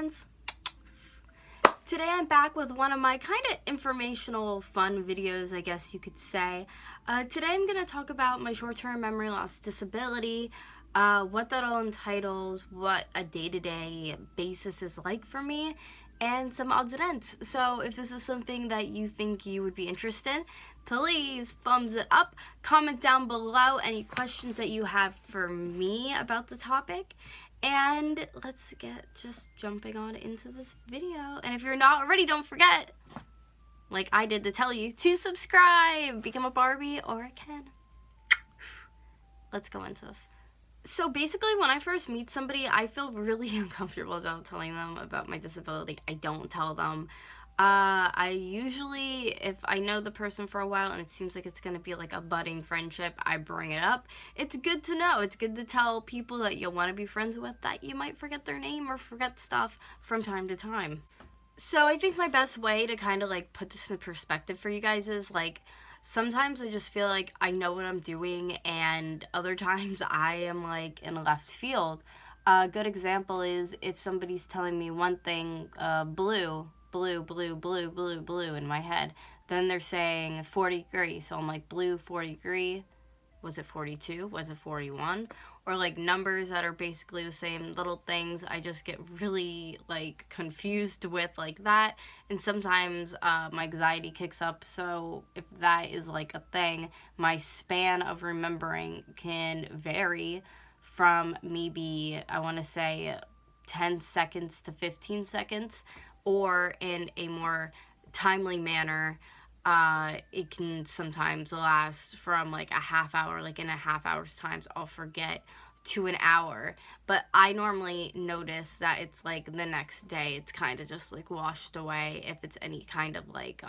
friends. Today I'm back with one of my kind of informational fun videos, I guess you could say. Today I'm going to talk about my short-term memory loss disability, what that all entitles, what a day-to-day basis is like for me, and some odds and ends. So if this is something that you think you would be interested in, please thumbs it up, comment down below any questions that you have for me about the topic, and let's get just jumping on into this video. And if you're not already, don't forget, like I did to tell you, to subscribe, become a Barbie or a Ken. Let's go into this. So basically, when I first meet somebody, I feel really uncomfortable about telling them about my disability. I don't tell them. I usually, if I know the person for a while and it seems like it's going to be like a budding friendship, I bring it up. It's good to know. It's good to tell people that you'll want to be friends with that you might forget their name or forget stuff from time to time. So I think my best way to kind of like put this in perspective for you guys is like, sometimes I just feel like I know what I'm doing, and other times I am like in left field. A good example is if somebody's telling me one thing, blue in my head, then they're saying 40 degree, so I'm like, blue 40 degree, was it 42, was it 41? Or like numbers that are basically the same, little things I just get really like confused with like that. And sometimes my anxiety kicks up, so if that is like a thing, my span of remembering can vary from maybe, I want to say 10 seconds to 15 seconds, or in a more timely manner, it can sometimes last from like a half hour, like in a half hour's time, I'll forget, to an hour. But I normally notice that it's like the next day, it's kind of just like washed away if it's any kind of like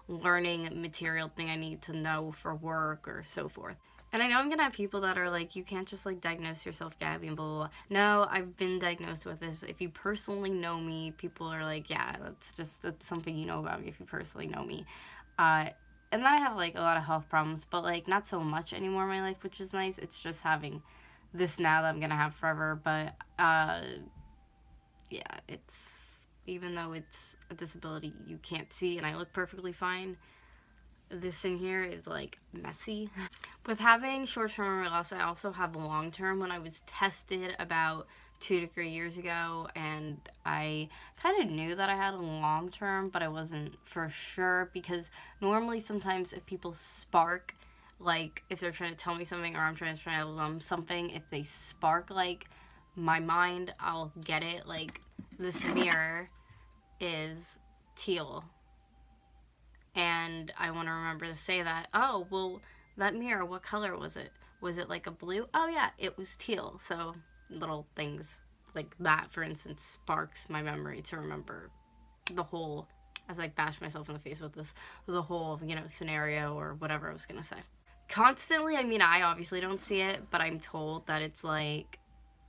learning material thing I need to know for work or so forth. And I know I'm gonna have people that are like, you can't just like diagnose yourself, Gabby, and blah, blah, blah. No, I've been diagnosed with this. If you personally know me, people are like, yeah, that's something you know about me if you personally know me. And then I have like a lot of health problems, but like not so much anymore in my life, which is nice. It's just having this now that I'm gonna have forever. But yeah, it's, even though it's a disability you can't see and I look perfectly fine, this in here is like messy. With having short-term memory loss, I also have long-term. When I was tested about 2 to 3 years ago, and I kind of knew that I had a long-term, but I wasn't for sure, because normally sometimes if people spark, like if they're trying to tell me something or I'm trying to tell them something, if they spark like my mind, I'll get it. Like this mirror is teal, and I want to remember to say that, oh, well, that mirror, what color was it? Was it like a blue? Oh yeah, it was teal. So little things like that, for instance, sparks my memory to remember the whole, as I bash myself in the face with this, the whole, you know, scenario or whatever I was gonna say. Constantly, I mean, I obviously don't see it, but I'm told that it's like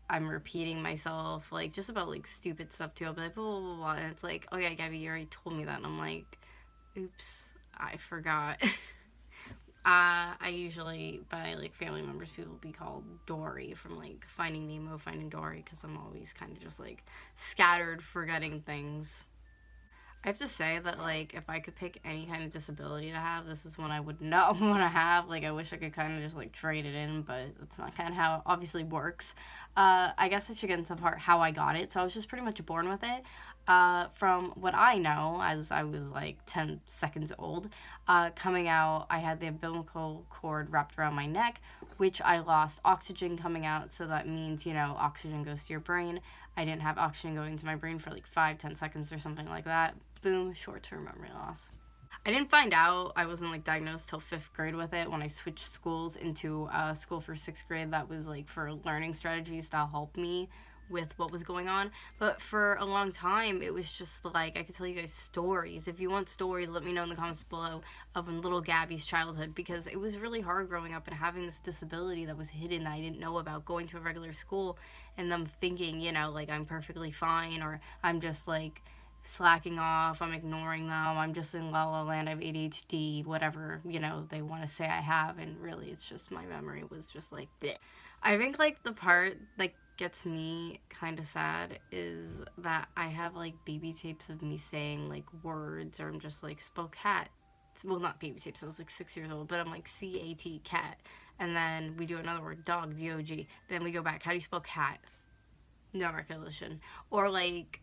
I'm repeating myself, like just about like stupid stuff too. I'll be like, blah, blah, blah, blah, and it's like, oh yeah, Gabby, you already told me that. And I'm like, oops, I forgot. I usually, by like family members, people be called Dory from like Finding Nemo, Finding Dory, because I'm always kind of just like scattered, forgetting things. I have to say that like if I could pick any kind of disability to have, this is one I would not want to have. Like I wish I could kind of just like trade it in, but that's not kind of how it obviously works. I guess I should get into the part how I got it. So I was just pretty much born with it. From what I know, as I was like 10 seconds old, coming out, I had the umbilical cord wrapped around my neck, which I lost oxygen coming out. So that means, you know, oxygen goes to your brain. I didn't have oxygen going to my brain for like 5-10 seconds or something like that. Boom, short-term memory loss. I didn't find out, I wasn't like diagnosed till 5th grade with it, when I switched schools into school for 6th grade that was like for learning strategies to help me with what was going on. But for a long time, it was just like, I could tell you guys stories. If you want stories, let me know in the comments below of little Gabby's childhood, because it was really hard growing up and having this disability that was hidden that I didn't know about, going to a regular school and them thinking, you know, like I'm perfectly fine, or I'm just like slacking off, I'm ignoring them, I'm just in la la land, I have ADHD, whatever, you know, they want to say I have, and really it's just my memory was just like bleh. I think like the part, like gets me kind of sad is that I have like baby tapes of me saying like words, or I'm just like spell cat. Well, not baby tapes, I was like 6 years old, but I'm like C-A-T, cat. And then we do another word, dog, D-O-G. Then we go back, how do you spell cat? No recollection. Or like,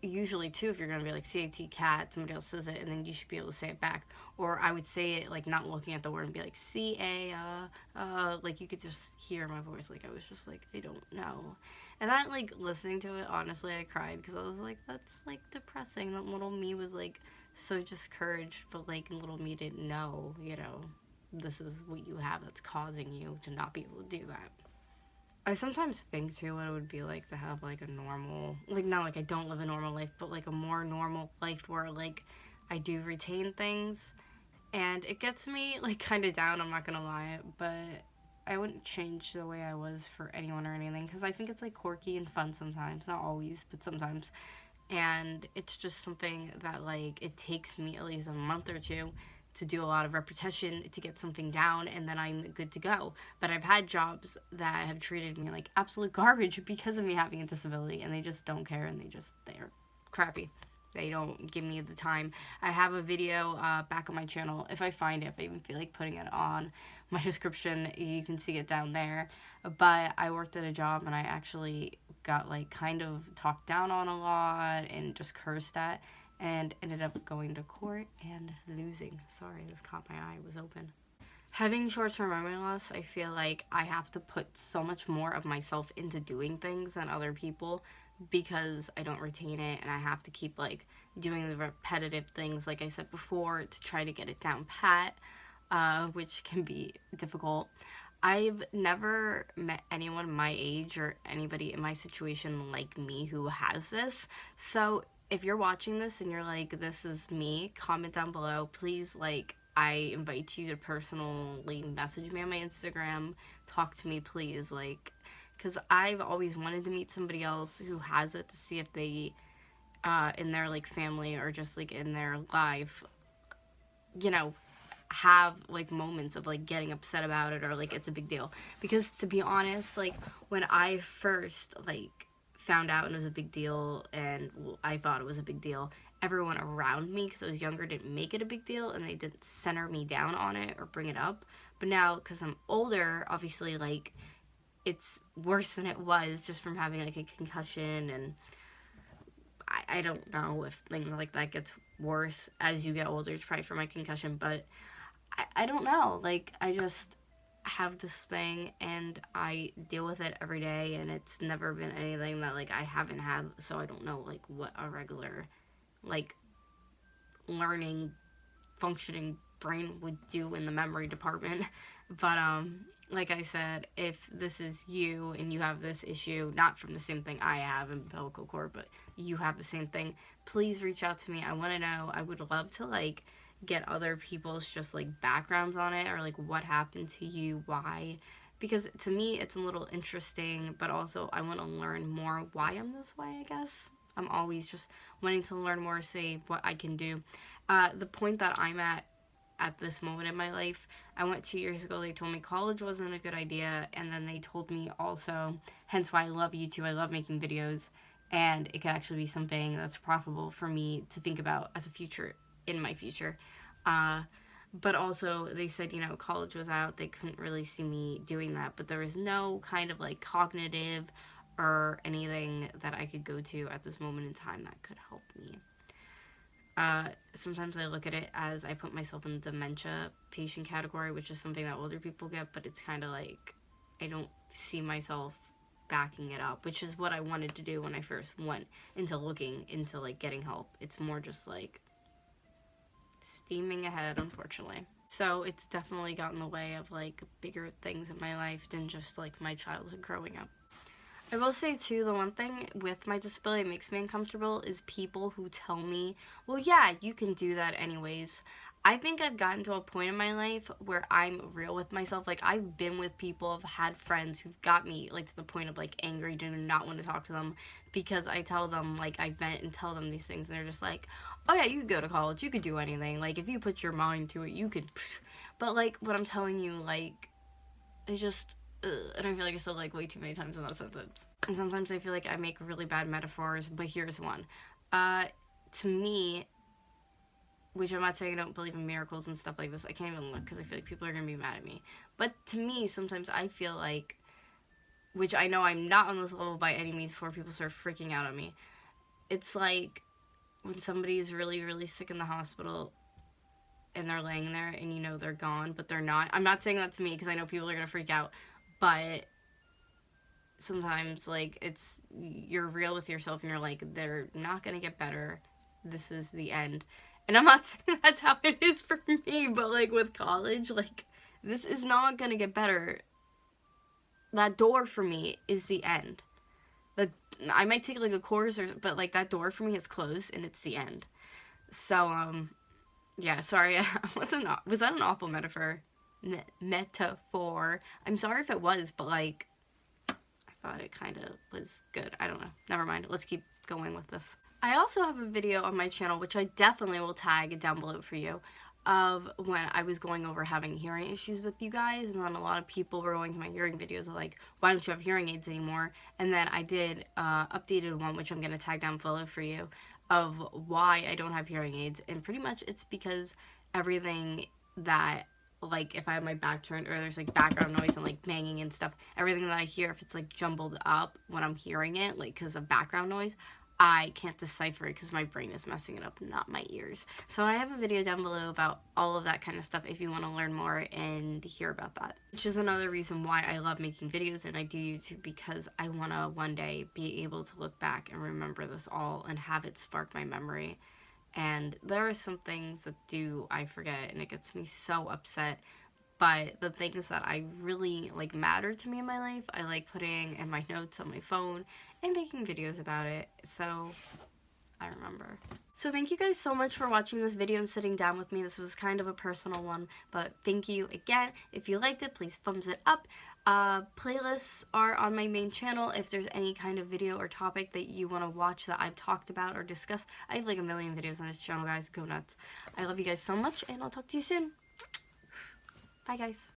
usually too, if you're gonna be like C-A-T, cat, somebody else says it, and then you should be able to say it back. Or I would say it like not looking at the word and be like C-A, like you could just hear my voice. Like I was just like, I don't know. And that, like, listening to it, honestly, I cried because I was like, that's like depressing. That little me was like so discouraged, but like little me didn't know, you know, this is what you have that's causing you to not be able to do that. I sometimes think too what it would be like to have like a normal, like, not like I don't live a normal life, but like a more normal life where like I do retain things, and it gets me like kind of down, I'm not gonna lie, but I wouldn't change the way I was for anyone or anything, because I think it's like quirky and fun sometimes, not always, but sometimes. And it's just something that like it takes me at least a month or two to do a lot of repetition to get something down, and then I'm good to go. But I've had jobs that have treated me like absolute garbage because of me having a disability, and they just don't care, and they're crappy. They don't give me the time. I have a video back on my channel, if I find it, if I even feel like putting it on my description, you can see it down there. But I worked at a job and I actually got like kind of talked down on a lot and just cursed at, and ended up going to court and losing. Sorry, this caught my eye, it was open. Having short-term memory loss, I feel like I have to put so much more of myself into doing things than other people, because I don't retain it, and I have to keep like doing the repetitive things, like I said before, to try to get it down pat, which can be difficult. I've never met anyone my age or anybody in my situation like me who has this. So if you're watching this and you're like, this is me, comment down below. Please, like, I invite you to personally message me on my Instagram. Talk to me, please. Like, because I've always wanted to meet somebody else who has it, to see if they, in their, like, family or just, like, in their life, you know, have like moments of like getting upset about it, or like it's a big deal. Because to be honest, like when I first like found out it was a big deal, and I thought it was a big deal, everyone around me, because I was younger, didn't make it a big deal, and they didn't center me down on it or bring it up. But now, because I'm older, obviously, like, it's worse than it was just from having like a concussion, and I don't know if things like that gets worse as you get older. It's probably for my concussion, but I don't know. Like, I just have this thing, and I deal with it every day, and it's never been anything that, like, I haven't had, so I don't know, like, what a regular, like, learning, functioning brain would do in the memory department. But, like I said, if this is you and you have this issue, not from the same thing I have in umbilical cord, but you have the same thing, please reach out to me. I want to know. I would love to, like, get other people's just like backgrounds on it, or like what happened to you, why, because to me it's a little interesting, but also I want to learn more why I'm this way. I guess I'm always just wanting to learn more, say what I can do. The point that I'm at this moment in my life, I went 2 years ago, they told me college wasn't a good idea, and then they told me also, hence why I love YouTube, I love making videos, and it could actually be something that's profitable for me to think about as a future, in my future. But also they said, you know, college was out, they couldn't really see me doing that, but there was no kind of like cognitive or anything that I could go to at this moment in time that could help me. Sometimes I look at it as I put myself in the dementia patient category, which is something that older people get, but it's kind of like I don't see myself backing it up, which is what I wanted to do when I first went into looking into like getting help. It's more just like steaming ahead, unfortunately. So it's definitely gotten in the way of like bigger things in my life than just like my childhood growing up. I will say too, the one thing with my disability that makes me uncomfortable is people who tell me, well, yeah, you can do that anyways. I think I've gotten to a point in my life where I'm real with myself. Like, I've been with people, I've had friends who've got me, like, to the point of, like, angry, do not want to talk to them, because I tell them, like, I vent and tell them these things, and they're just like, oh, yeah, you could go to college, you could do anything, like, if you put your mind to it, you could, but, like, what I'm telling you, like, it's just, and I feel like I said like way too many times in that sentence. And sometimes I feel like I make really bad metaphors, but here's one. To me, which I'm not saying I don't believe in miracles and stuff like this. I can't even look because I feel like people are going to be mad at me. But to me, sometimes I feel like, which I know I'm not on this level by any means before people start freaking out on me. It's like when somebody is really, really sick in the hospital and they're laying there and you know they're gone, but they're not. I'm not saying that to me because I know people are going to freak out. But sometimes, like, you're real with yourself and you're like, they're not going to get better. This is the end. And I'm not saying that's how it is for me, but, like, with college, like, this is not gonna get better. That door for me is the end. I might take, like, a course, but, like, that door for me is closed, and it's the end. So, yeah, sorry, was that an awful metaphor? Metaphor. I'm sorry if it was, but, like, I thought it kind of was good. I don't know. Never mind. Let's keep going with this. I also have a video on my channel, which I definitely will tag down below for you, of when I was going over having hearing issues with you guys, and then a lot of people were going to my hearing videos of like, why don't you have hearing aids anymore? And then I did updated one, which I'm going to tag down below for you, of why I don't have hearing aids, and pretty much it's because everything that, like, if I have my back turned or there's like background noise and like banging and stuff, everything that I hear, if it's like jumbled up when I'm hearing it, like because of background noise, I can't decipher it because my brain is messing it up, not my ears. So I have a video down below about all of that kind of stuff if you want to learn more and hear about that. Which is another reason why I love making videos and I do YouTube, because I want to one day be able to look back and remember this all and have it spark my memory. And there are some things that I forget, and it gets me so upset. But the things that I really, like, matter to me in my life, I like putting in my notes on my phone and making videos about it, so I remember. So thank you guys so much for watching this video and sitting down with me. This was kind of a personal one, but thank you again. If you liked it, please thumbs it up. Playlists are on my main channel. If there's any kind of video or topic that you want to watch that I've talked about or discussed, I have like a million videos on this channel, guys. Go nuts. I love you guys so much, and I'll talk to you soon. Bye, guys.